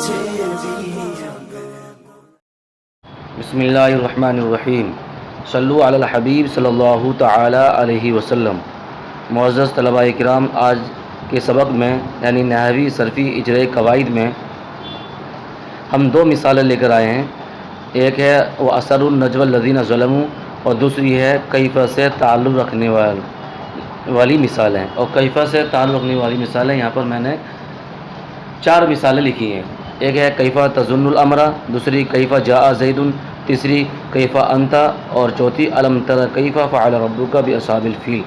بسم اللہ الرحمن الرحیم، صلو علی الحبیب صلی اللہ تعالی علیہ وسلم۔ معزز طلباء کرام، آج کے سبق میں یعنی نحوی صرفی اجرے قواعد میں ہم دو مثالیں لے کر آئے ہیں۔ ایک ہے وہ اثر النجو الذین ظلموا، اور دوسری ہے کیفیہ سے تعلق رکھنے والی مثالیں۔ اور کیفیہ سے تعلق رکھنے والی مثالیں یہاں پر میں نے 4 مثالیں لکھی ہیں۔ ایک ہے کیفیہ تظن الامر، دوسری کیفیہ جاء زید، تیسری کیفیہ انت، اور چوتھی الم تر کیفیہ فعل ربک باصحاب الفیل۔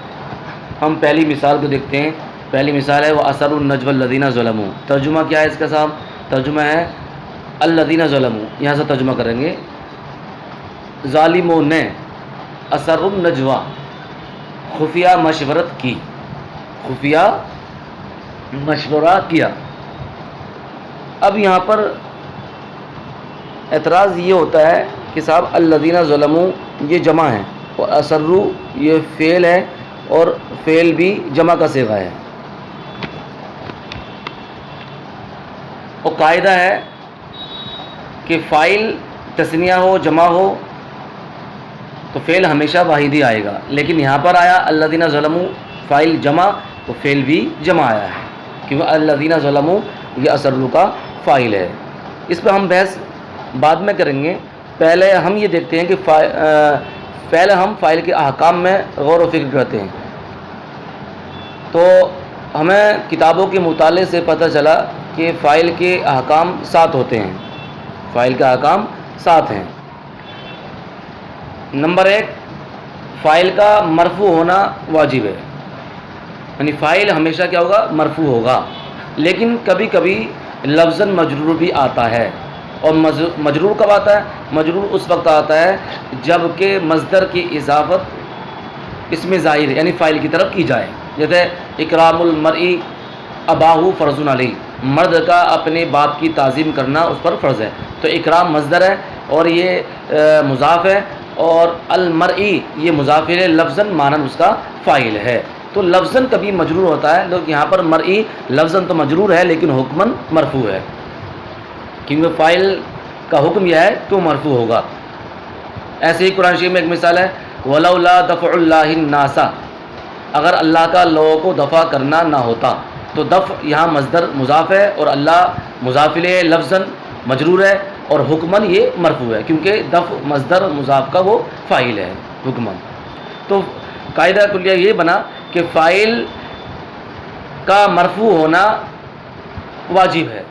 ہم پہلی مثال کو دیکھتے ہیں۔ پہلی مثال ہے وہ اثر النجو الذین ظلموا۔ ترجمہ کیا ہے اس کا صاحب؟ ترجمہ ہے الذین ظلموا، یہاں سے ترجمہ کریں گے ظالموں نے اثر النجوہ خفیہ مشورت کی، خفیہ مشورہ کیا۔ اب یہاں پر اعتراض یہ ہوتا ہے کہ صاحب الذین ظلموا یہ جمع ہے اور اسروا یہ فعل ہے، اور فعل بھی جمع کا صیغہ ہے، اور قاعدہ ہے کہ فاعل تثنیہ ہو جمع ہو تو فعل ہمیشہ واحد ہی آئے گا، لیکن یہاں پر آیا الذین ظلموا فاعل جمع تو فعل بھی جمع آیا ہے، کیونکہ الذین ظلموا یہ اسروا کا فاعل ہے۔ اس پہ ہم بحث بعد میں کریں گے۔ پہلے ہم یہ دیکھتے ہیں کہ پہلے ہم فاعل کے احکام میں غور و فکر کرتے ہیں۔ تو ہمیں کتابوں کے مطالعے سے پتہ چلا کہ فاعل کے احکام 7 ہوتے ہیں، فاعل کے احکام 7 ہیں۔ نمبر 1، فاعل کا مرفوع ہونا واجب ہے، یعنی فاعل ہمیشہ کیا ہوگا؟ مرفوع ہوگا، لیکن کبھی کبھی لفظاً مجرور بھی آتا ہے۔ اور مجرور کب آتا ہے؟ مجرور اس وقت آتا ہے جب کہ مصدر کی اضافت اسم ظاہر یعنی فاعل کی طرف کی جائے، جیسے اکرام المرئی اباہ فرض علیہ، مرد کا اپنے باپ کی تعظیم کرنا اس پر فرض ہے۔ تو اکرام مصدر ہے اور یہ مضاف ہے، اور المرئی یہ مضاف ہے، لفظاً معنی اس کا فاعل ہے۔ تو لفظاً کبھی مجرور ہوتا ہے، لیکن یہاں پر مرئی لفظاً تو مجرور ہے لیکن حکماً مرفوع ہے، کیونکہ فاعل کا حکم یہ ہے تو مرفوع ہوگا۔ ایسے ہی قرآن شریف میں ایک مثال ہے وَلَوْلَا دَفْعُ اللَّهِ النَّاسَ، اگر اللہ کا لوگوں کو دفع کرنا نہ ہوتا، تو دفع یہاں مصدر مضاف ہے اور اللہ مضاف الیہ لفظاً مجرور ہے، اور حکماً یہ مرفوع ہے، کیونکہ دفع مصدر مضاف کا وہ فاعل ہے حکماً۔ تو قاعدہ کلیہ یہ بنا کہ فاعل کا مرفوع ہونا واجب ہے۔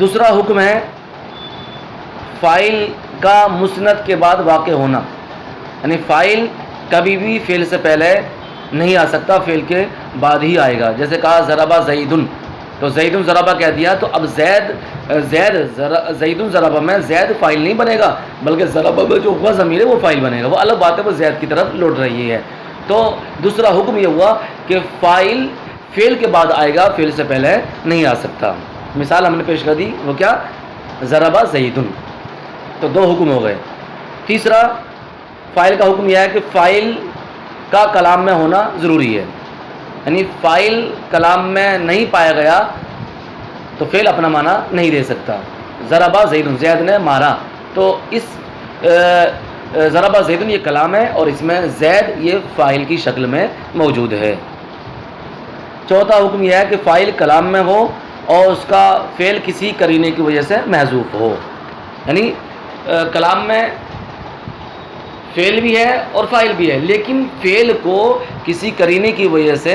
دوسرا حکم ہے فاعل کا مسند کے بعد واقع ہونا، یعنی فاعل کبھی بھی فعل سے پہلے نہیں آ سکتا، فعل کے بعد ہی آئے گا۔ جیسے کہا ضربہ زیدن، تو زیدن ضربہ کہہ دیا، تو اب زیدن ضربہ میں زید فاعل نہیں بنے گا، بلکہ ضربہ میں جو ہوا ضمیر ہے وہ فاعل بنے گا، وہ الگ بات ہے، وہ زید کی طرف لوٹ رہی ہے۔ تو دوسرا حکم یہ ہوا کہ فاعل فعل کے بعد آئے گا، فعل سے پہلے نہیں آ سکتا۔ مثال ہم نے پیش کر دی، وہ کیا؟ ضربہ زیدن۔ تو 2 حکم ہو گئے۔ تیسرا فاعل کا حکم یہ ہے کہ فاعل کا کلام میں ہونا ضروری ہے، یعنی فاعل کلام میں نہیں پایا گیا تو فعل اپنا معنی نہیں دے سکتا۔ ضربہ زیدن، زید نے مارا، تو اس ضربہ زیدن یہ کلام ہے اور اس میں زید یہ فاعل کی شکل میں موجود ہے۔ چوتھا حکم یہ ہے کہ فاعل کلام میں ہو اور اس کا فعل کسی قرینے کی وجہ سے محذوف ہو، یعنی کلام میں فعل بھی ہے اور فاعل بھی ہے، لیکن فعل کو کسی قرینے کی وجہ سے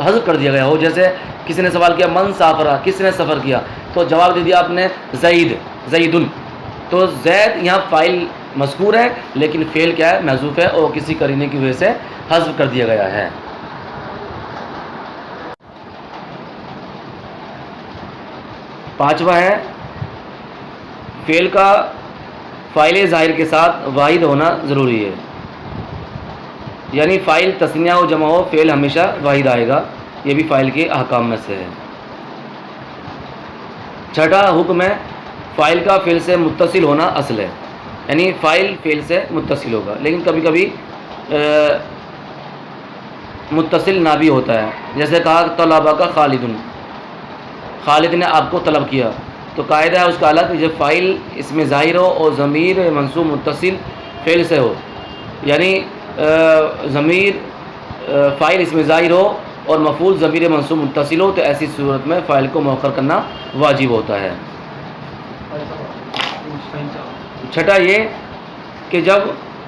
حذف کر دیا گیا ہو۔ جیسے کسی نے سوال کیا من سافرا، کس نے سفر کیا، تو جواب دے دیا آپ نے زیدن، تو زید یہاں فاعل مذکور ہے لیکن فعل کیا ہے؟ محذوف ہے، اور کسی قرینے کی وجہ سے حذف کر دیا گیا ہے۔ پانچواں ہے فعل کا فاعل ظاہر کے ساتھ واحد ہونا ضروری ہے، یعنی فاعل تثنیہ ہو جمع ہو فعل ہمیشہ واحد آئے گا، یہ بھی فاعل کے احکام میں سے ہے۔ چھٹا حکم ہے فاعل کا فعل سے متصل ہونا اصل ہے، یعنی فاعل فعل سے متصل ہوگا، لیکن کبھی کبھی متصل نہ بھی ہوتا ہے، جیسے کہا طلبہ کا خالدن، خالد نے آپ کو طلب کیا، تو قاعدہ ہے اس کا الگ، جب فاعل اس میں ظاہر ہو اور ضمیر منصوب متصل فعل سے ہو، یعنی ضمیر فاعل اس میں ظاہر ہو اور مفعول ضمیر منصوب متصل ہو، تو ایسی صورت میں فاعل کو مؤخر کرنا واجب ہوتا ہے۔ چھٹا یہ کہ جب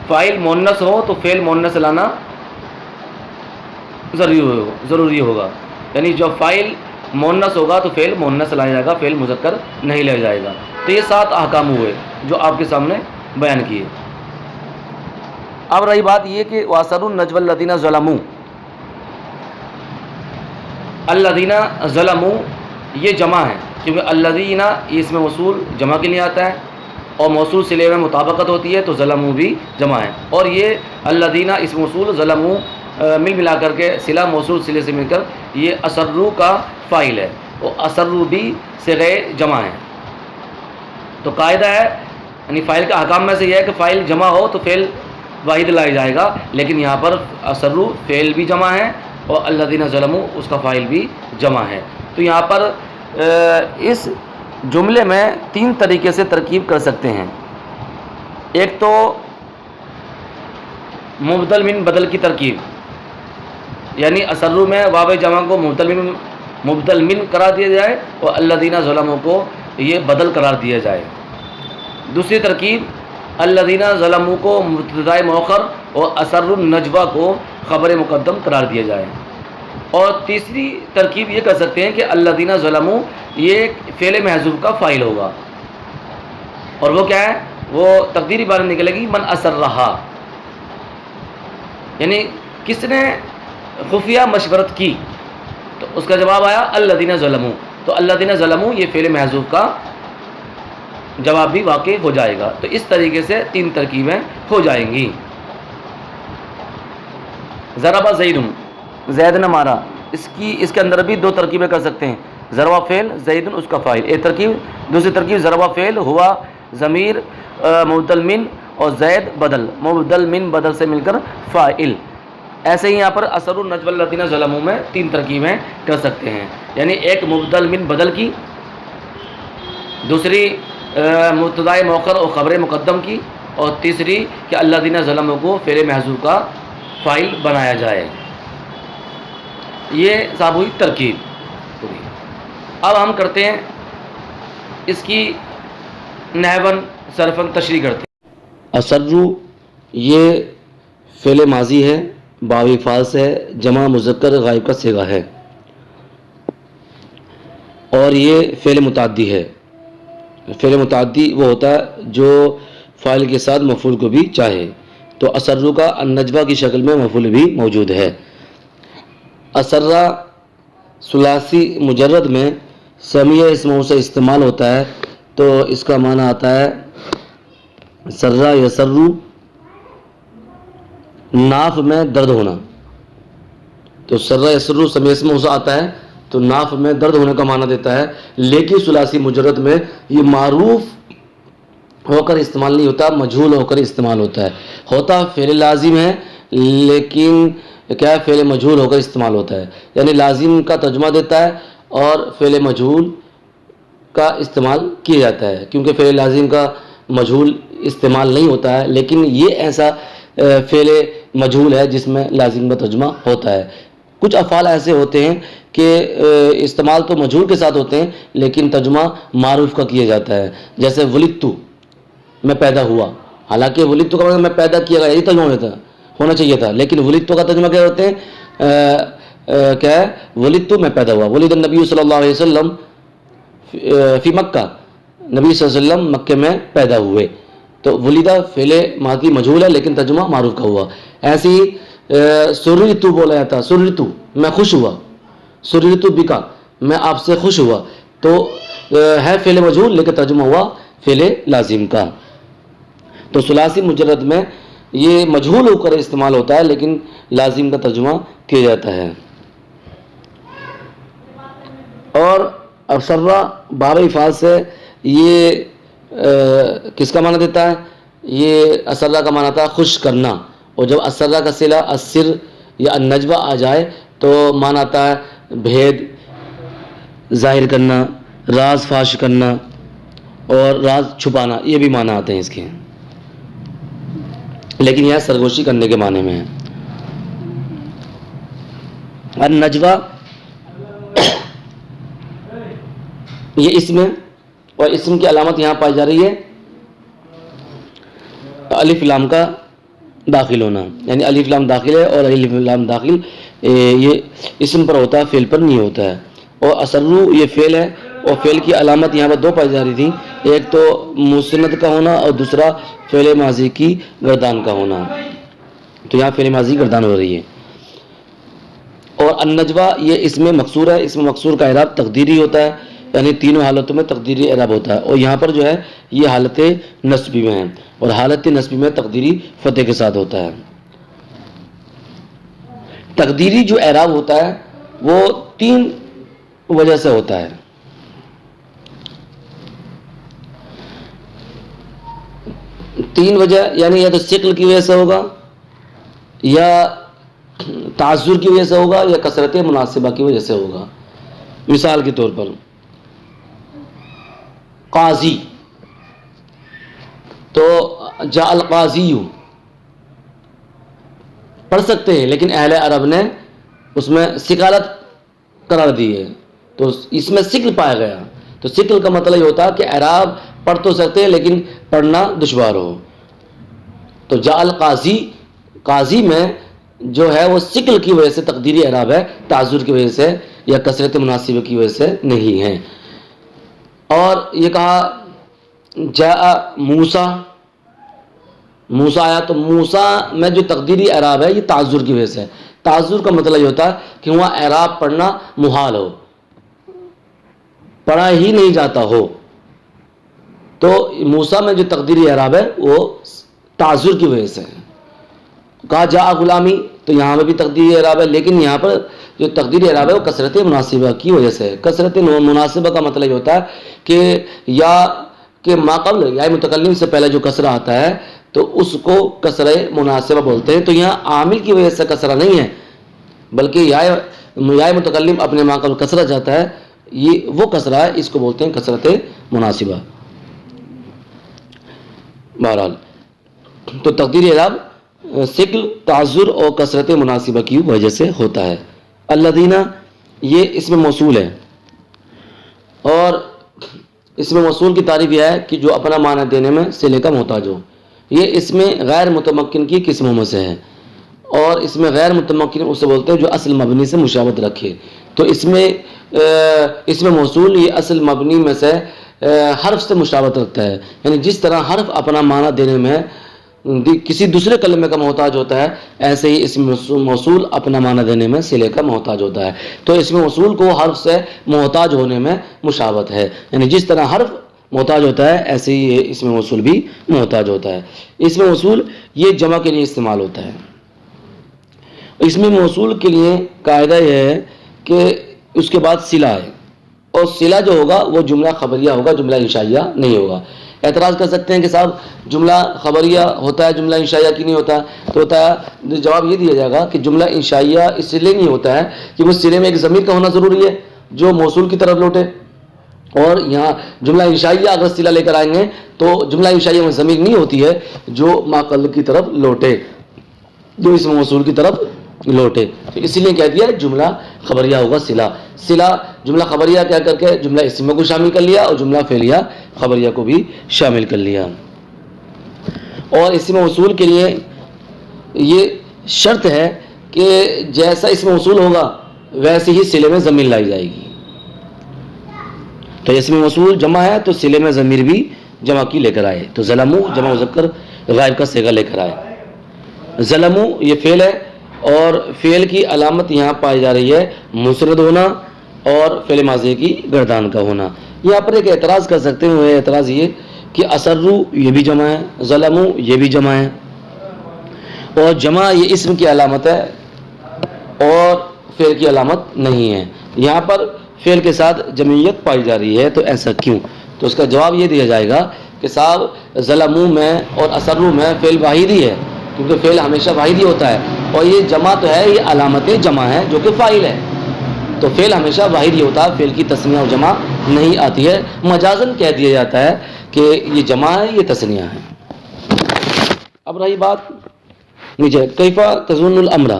فاعل مؤنث ہو تو فعل مؤنث لانا ضروری ہوگا، یعنی جب فاعل مؤنث ہوگا تو فعل مؤنث لایا جائے گا، فعل مذکر نہیں لیا جائے گا۔ تو یہ 7 احکام ہوئے جو آپ کے سامنے بیان کیے۔ اب رہی بات یہ کہ وَأَسَرُّوا النَّجْوَى الَّذِينَ ظَلَمُوا، الذین ظلموا یہ جمع ہے، کیونکہ الذین یہ اس میں موصول جمع کے لیے آتا ہے اور موصول صلے میں مطابقت ہوتی ہے، تو ظلموا بھی جمع ہے، اور یہ الذین اس موصول ظلموا ملا کر کے صلہ موصول صلے سے مل کر یہ اسروا کا فاعل ہے، اور اسروا بھی صیغہ جمع ہے۔ تو قاعدہ ہے یعنی فاعل کے احکام میں سے یہ ہے کہ فاعل جمع ہو تو فعل واحد لایا جائے گا، لیکن یہاں پر اسروا فعل بھی جمع ہے اور الذین ظلموا اس کا فاعل بھی جمع ہے۔ تو یہاں پر اس جملے میں 3 طریقے سے ترکیب کر سکتے ہیں۔ ایک تو مبدل من بدل کی ترکیب، یعنی اسروا میں واو جمع کو مبدل من قرار دیا جائے اور الذین ظلموا کو یہ بدل قرار دیا جائے۔ دوسری ترکیب الذین ظلموا کو مبتدأ مؤخر اور اسروا النجوى کو خبر مقدم قرار دیا جائے۔ اور تیسری ترکیب یہ کر سکتے ہیں کہ الذین ظلموا یہ فعل محذوف کا فاعل ہوگا، اور وہ کیا ہے، وہ تقدیری بارے نکلے گی من اسرھا، یعنی کس نے خفیہ مشورت کی، تو اس کا جواب آیا الذین ظلموا، تو الذین ظلموا یہ فعل محذوف کا جواب بھی واقع ہو جائے گا۔ تو اس طریقے سے 3 ترکیبیں ہو جائیں گی۔ ضرب زید، زید نے مارا، اس کے اندر بھی 2 ترکیبیں کر سکتے ہیں، ضرب فعل زید اس کا فاعل ایک ترکیب، دوسری ترکیب ضرب فعل ہوا ضمیر مبدل من اور زید بدل، مبدل من بدل سے مل کر فاعل۔ ایسے ہی یہاں پر اسروا النجوى الذین ظلموا میں 3 ترکیبیں کر سکتے ہیں، یعنی ایک مبدل من بدل کی، دوسری مبتدأ مؤخر اور خبر مقدم کی، اور تیسری کہ الذین ظلموا کو فعل محذوف کا فاعل بنایا جائے۔ یہ صاحب ہوئی ترکیب۔ اب ہم کرتے ہیں اس کی نحون صرفاً تشریح کرتے ہیں۔ اسروا یہ فعل ماضی ہے، واو فاعل سے جمع مذکر غائب کا صیغہ ہے، اور یہ فعل متعدی ہے۔ فعل متعدی وہ ہوتا ہے جو فاعل کے ساتھ مفعول کو بھی چاہے، تو اسروا کا النجوى کی شکل میں مفعول بھی موجود ہے۔ اسرا ثلاثی مجرد میں سمیع اسموں سے استعمال ہوتا ہے، تو اس کا معنی آتا ہے سرا یسرو، ناف میں درد ہونا، تو سرا یسرو سمیع اسموں سے آتا ہے تو ناف میں درد ہونے کا معنی دیتا ہے، لیکن ثلاثی مجرد میں یہ معروف ہو کر استعمال نہیں ہوتا، مجہول ہو کر استعمال ہوتا فعل لازم ہے، لیکن کیا فعل مجہول ہو کر استعمال ہوتا ہے، یعنی لازم کا ترجمہ دیتا ہے اور فعل مجہول کا استعمال کیا جاتا ہے، کیونکہ فعل لازم کا مجہول استعمال نہیں ہوتا ہے، لیکن یہ ایسا فعل مجہول ہے جس میں لازم کا ترجمہ ہوتا ہے۔ کچھ افعال ایسے ہوتے ہیں کہ استعمال تو مجہول کے ساتھ ہوتے ہیں لیکن ترجمہ معروف کا کیا جاتا ہے، جیسے ولدت، میں پیدا ہوا، حالانکہ ولدت کا مطلب میں پیدا کیا گیا، یہی ترجمہ ہونا چاہیے تھا، لیکن ولدت کا ترجمہ کیا ہوتے ہیں، کیا ہے، ولدت میں پیدا ہوا، ولد النبی صلی اللہ علیہ وسلم فی مکہ، نبی صلی اللہ علیہ وسلم مکے میں پیدا ہوئے، تو ولیدہ فعل ماضی مجہول ہے لیکن ترجمہ معروف کا ہوا۔ ایسے ہی سررت بولا جاتا، سررت میں خوش ہوا، سررت بکا میں آپ سے خوش ہوا، تو ہے فعل مجہول لیکن ترجمہ ہوا فعل لازم کا۔ تو ثلاثی مجرد میں یہ مجہول ہو کر استعمال ہوتا ہے لیکن لازم کا ترجمہ کیا جاتا ہے۔ اور اسرا باب افعال سے یہ کس کا معنی دیتا ہے، یہ اسرا کا معنی تھا خوش کرنا، اور جب اسرا کا صلہ السر یا النجوى آ جائے تو معنی آتا ہے بھید ظاہر کرنا، راز فاش کرنا اور راز چھپانا، یہ بھی معنی آتے ہیں اس کے، لیکن یہاں سرگوشی کرنے کے معنی میں ہے۔ النجوہ یہ اسم ہے، اور اسم کی علامت یہاں پائی جا رہی ہے الف لام کا داخل ہونا، یعنی الف لام داخل ہے، اور الف لام داخل یہ اسم پر ہوتا ہے، فعل پر نہیں ہوتا ہے۔ اور اسرو یہ فعل ہے، اور فعل کی علامت یہاں پر دو پائی جا رہی تھی، ایک تو مسند کا ہونا اور دوسرا فعل ماضی کی گردان کا ہونا، تو یہاں فعل ماضی گردان ہو رہی ہے۔ اور النجوہ یہ اسم مقصور ہے، اسم مقصور کا اعراب تقدیری ہوتا ہے، یعنی تینوں حالتوں میں تقدیری اعراب ہوتا ہے، اور یہاں پر جو ہے یہ حالت نصبی میں ہے، اور حالت نصبی میں تقدیری فتح کے ساتھ ہوتا ہے۔ تقدیری جو اعراب ہوتا ہے وہ تین وجہ سے ہوتا ہے۔ تین وجہ، یعنی یا تو ثقل کی وجہ سے ہوگا، یا تعذر کی وجہ سے ہوگا، یا کثرت مناسبہ کی وجہ سے ہوگا۔ مثال کے طور پر قاضی، تو جاء القاضی پڑھ سکتے ہیں، لیکن اہل عرب نے اس میں ثقالت قرار دی ہے، تو اس میں ثقل پایا گیا۔ تو ثقل کا مطلب یہ ہوتا ہے کہ اعراب پڑھ تو سکتے ہیں لیکن پڑھنا دشوار ہو۔ تو جاء القاضی، قاضی میں جو ہے وہ ثقل کی وجہ سے تقدیری اعراب ہے، تعذر کی وجہ سے یا کثرت مناسبہ کی وجہ سے نہیں ہے۔ اور یہ کہا جاء موسیٰ، موسیٰ آیا، تو موسیٰ میں جو تقدیری اعراب ہے یہ تعذر کی وجہ سے ہے۔ تعذر کا مطلب یہ ہوتا ہے کہ وہاں اعراب پڑھنا محال ہو، پڑھا ہی نہیں جاتا ہو، تو موسیٰ میں جو تقدیری اعراب ہے وہ تعذر کی وجہ سے ہے۔ کہا جاء غلامی، تو یہاں میں بھی تقدیری اعراب ہے، لیکن یہاں پر جو تقدیری اعراب ہے وہ کثرت مناسبہ کی وجہ سے ہے۔ کثرت مناسبہ کا مطلب یہ ہوتا ہے کہ یا کہ ما قبل یا متکلم سے پہلے جو کسرہ آتا ہے تو اس کو کسرہ مناسبہ بولتے ہیں۔ تو یہاں عامل کی وجہ سے کسرہ نہیں ہے، بلکہ یا متکلم اپنے ما قبل کسرہ جاتا ہے، یہ وہ کسرہ ہے، اس کو بولتے ہیں کثرت مناسبہ۔ بہرحال تو تقدیری اعراب ثقل، تعذر اور کثرت مناسبہ کی وجہ سے ہوتا ہے۔ الذین یہ اسم موصول ہے، اور اسم موصول کی تعریف یہ ہے کہ جو اپنا معنی دینے میں صلے کا محتاج ہو۔ یہ اسم غیر متمکن کی قسموں میں سے ہے، اور اس میں غیر متمکن اسے بولتے ہیں جو اصل مبنی سے مشابہت رکھے۔ تو اسم موصول یہ اصل مبنی میں سے حرف سے مشابہت رکھتا ہے، یعنی جس طرح حرف اپنا معنی دینے میں کسی دوسرے کلمے کا محتاج ہوتا ہے، ایسے ہی اسم موصول اپنا معنی دینے میں صلے کا محتاج ہوتا ہے۔ تو اسم موصول کو حرف سے محتاج ہونے میں مشابہت ہے، یعنی جس طرح حرف محتاج ہوتا ہے ایسے ہی یہ اسم موصول بھی محتاج ہوتا ہے۔ اسم موصول یہ جمع کے لیے استعمال ہوتا ہے۔ اسم موصول کے لیے قاعدہ یہ ہے کہ اس کے بعد صلہ ہے، اور صلہ جو ہوگا وہ جملہ خبریہ ہوگا، جملہ انشائیہ نہیں ہوگا۔ اعتراض کر سکتے ہیں کہ صاحب جملہ خبریہ ہوتا ہے، جملہ انشائیہ کی نہیں ہوتا؟ تو ہوتا ہے، جواب یہ دیا جائے گا کہ جملہ انشائیہ اس لیے نہیں ہوتا ہے کہ وہ صلے میں ایک ضمیر کا ہونا ضروری ہے جو موصول کی طرف لوٹے، اور یہاں جملہ انشائیہ اگر صلہ لے کر آئیں گے تو جملہ انشائیہ میں ضمیر نہیں ہوتی ہے جو ما قبل کی طرف لوٹے، جو اس موصول کی طرف لوٹے، تو اسی لیے کہہ دیا جملہ خبریہ ہوگا صلہ جملہ خبریہ کیا کر کے جملہ اسمیہ کو شامل کر لیا اور جملہ فعلیہ خبریہ کو بھی شامل کر لیا۔ اور اسم موصول کے لیے یہ شرط ہے کہ جیسا اسم موصول ہوگا ویسے ہی صلے میں ضمیر لائی جائے گی۔ تو اسم موصول جمع ہے تو صلے میں ضمیر بھی جمع کی لے کر آئے، تو ظلموا جمع مذکر غائب کا صیغہ لے کر آئے۔ ظلموا یہ فعل ہے، اور فعل کی علامت یہاں پائی جا رہی ہے مسند ہونا اور فعل ماضی کی گردان کا ہونا۔ یہاں پر ایک اعتراض کر سکتے ہیں، وہ اعتراض یہ کہ اسروا یہ بھی جمع ہے، ظلموا یہ بھی جمع ہے، اور جمع یہ اسم کی علامت ہے اور فعل کی علامت نہیں ہے۔ یہاں پر فعل کے ساتھ جمعیت پائی جا رہی ہے، تو ایسا کیوں؟ تو اس کا جواب یہ دیا جائے گا کہ صاحب ظلموا میں اور اسروا میں فعل واحد ہی ہے، کیونکہ فعل ہمیشہ واحد ہی ہوتا ہے، اور یہ جمع تو ہے، یہ علامت جمع ہے جو کہ فاعل ہے، تو فعل ہمیشہ واحد یہ ہوتا ہے، فعل کی تثنیہ و جمع نہیں آتی ہے، مجازن کہہ دیا جاتا ہے کہ یہ جمع ہے، یہ تثنیہ ہے۔ اب رہی بات نیچے، کیفا تظن الامر،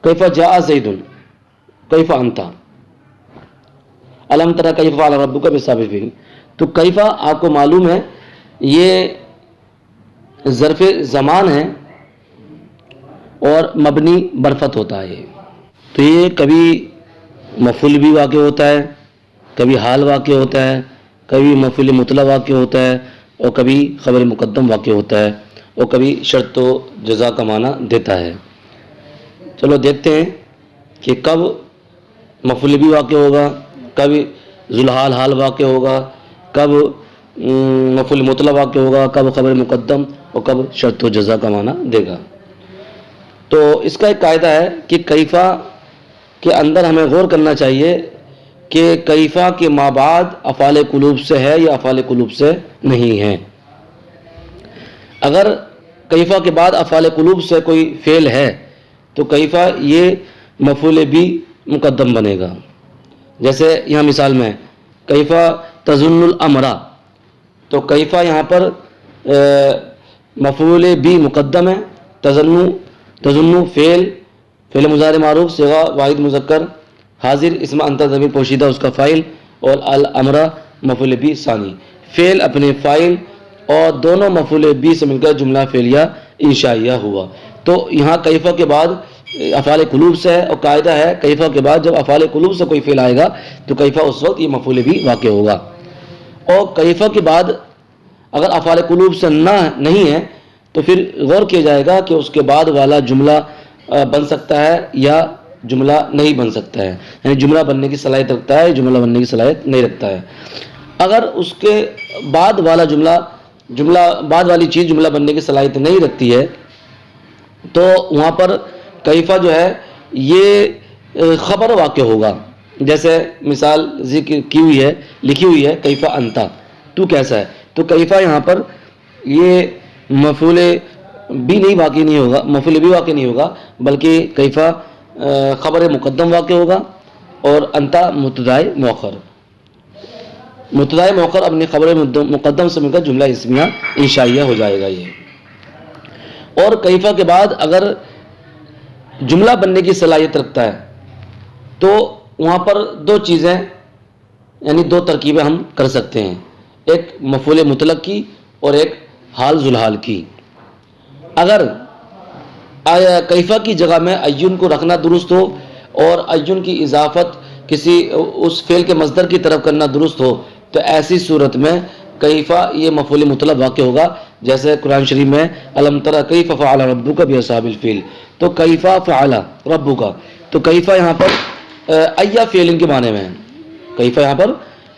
کیفا جاء زید، کیفا انت، الم تری کیف فعل ربک باصحاب الفیل۔ تو کیفا آپ کو معلوم ہے یہ ظرف زمان ہے اور مبنی برفت ہوتا ہے یہ، تو یہ کبھی مفعول بھی واقع ہوتا ہے، کبھی حال واقع ہوتا ہے، کبھی مفعول مطلق واقع ہوتا ہے، اور کبھی خبر مقدم واقع ہوتا ہے، اور کبھی شرط و جزا کا معنی دیتا ہے۔ چلو دیکھتے ہیں کہ کب مفعول بھی واقع ہوگا، کب ذوالحال حال واقع ہوگا، کب مفعول مطلق واقع ہوگا، کب خبر مقدم، اور کب شرط و جزا کا معنی دے گا۔ تو اس کا ایک قاعدہ ہے کہ کیفا کے اندر ہمیں غور کرنا چاہیے کہ کیفا کے ما بعد افعال قلوب سے ہے یا افعال قلوب سے نہیں ہے۔ اگر کیفا کے بعد افعال قلوب سے کوئی فعل ہے تو کیفا یہ مفعول بھی مقدم بنے گا۔ جیسے یہاں مثال میں کیفا تظن الامر، تو کیفا یہاں پر مفعول بھی مقدم ہے، تظن فعل مضارع معروف صیغہ واحد مذکر حاضر اسم انت ضمیر پوشیدہ اس کا فاعل، اور الامر مفعول بھی ثانی، فعل اپنے فاعل اور دونوں مفعول بھی سے مل کر جملہ فعلیہ انشائیہ ہوا۔ تو یہاں کیفا کے بعد افعال قلوب سے ہے، اور قاعدہ ہے کیفا کے بعد جب افعال قلوب سے کوئی فعل آئے گا تو کیفا اس وقت یہ مفعول بھی واقع ہوگا۔ اور کیفا کے بعد اگر افعال قلوب سے نہیں ہے تو پھر غور کیا جائے گا کہ اس کے بعد والا جملہ بن سکتا ہے یا جملہ نہیں بن سکتا ہے، یعنی جملہ بننے کی صلاحیت رکھتا ہے، جملہ بننے کی صلاحیت نہیں رکھتا ہے۔ اگر اس کے بعد والا بعد والی چیز جملہ بننے کی صلاحیت نہیں رکھتی ہے تو وہاں پر کیفا جو ہے یہ خبر واقع ہوگا۔ جیسے مثال ذکر کی ہوئی ہے، لکھی ہوئی ہے کیفا انتا، تو کیسا ہے، تو کیفا یہاں پر یہ مفعول بھی واقع نہیں ہوگا بلکہ کیفا خبر مقدم واقع ہوگا، اور انتا مبتدائے مؤخر اپنی خبر مقدم سے مل کر جملہ اسمیہ انشائیہ ہو جائے گا یہ۔ اور کیفا کے بعد اگر جملہ بننے کی صلاحیت رکھتا ہے تو وہاں پر دو چیزیں یعنی دو ترکیبیں ہم کر سکتے ہیں، ایک مفعول مطلق کی اور ایک حال ذوالحال کی۔ اگر کیفا کی جگہ میں ایون کو رکھنا درست ہو اور ایون کی اضافت کسی اس فعل کے مصدر کی طرف کرنا درست ہو تو ایسی صورت میں کیفا یہ مفعول مطلق واقع ہوگا۔ جیسے قرآن شریف میں الم تری کیف فعل ربک باصحاب الفیل، تو کیفا فعل ربک، تو کیفا یہاں پر ایا فعل کے معنی میں ہے، کیفا یہاں پر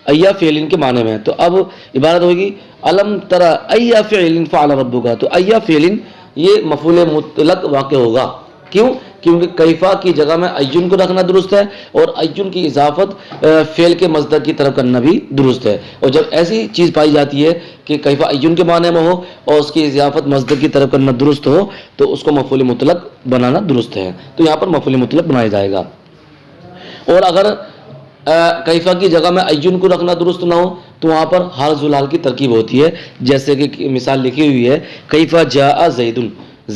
ایا فعل کے معنی میں ہے۔ تو اب عبارت ہوگی الم تری ایا فعل فعل ربک، تو ایا فعل یہ مفعول مطلق واقع ہوگا، کیوں؟ کیونکہ کیفا کی جگہ میں ایون کو رکھنا درست ہے اور ایون کی اضافت فعل کے مصدر کی طرف کرنا بھی درست ہے۔ اور جب ایسی چیز پائی جاتی ہے کہ کیفا ایون کے معنی میں ہو اور اس کی اضافت مصدر کی طرف کرنا درست ہو تو اس کو مفعول مطلق بنانا درست ہے، تو یہاں پر مفعول مطلق بنایا جائے گا۔ اور اگر کیفا کی جگہ میں ایون کو رکھنا درست نہ ہو تو وہاں پر حال ذوالحال کی ترکیب ہوتی ہے، جیسے کہ مثال لکھی ہوئی ہے کیفا جاء زید،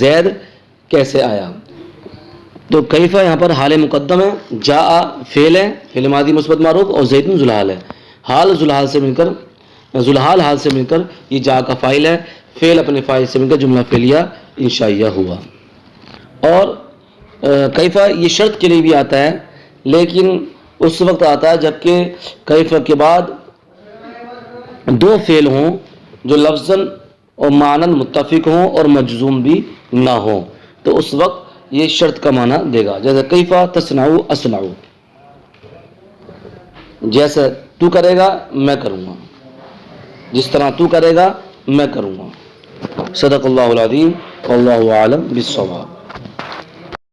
زید کیسے آیا، تو کیفا یہاں پر حال مقدم ہے، جاء فعل ہے، فعل ماضی مثبت معروف، اور زید ذوالحال ہے، ذوالحال حال سے مل کر یہ جاء کا فاعل ہے، فعل اپنے فاعل سے مل کر جملہ فعلیہ انشائیہ ہوا۔ اور کیفا یہ شرط کے لیے بھی آتا ہے، لیکن اس وقت آتا ہے جبکہ کیفا کے بعد دو فعل ہوں جو لفظاً اور معنی متفق ہوں اور مجزوم بھی نہ ہوں، تو اس وقت یہ شرط کا معنی دے گا۔ جیسے کیفا تصنع اصنع، جیسے تو کرے گا میں کروں گا، جس طرح تو کرے گا میں کروں گا۔ صدق اللہ العظیم واللہ اعلم بالصواب۔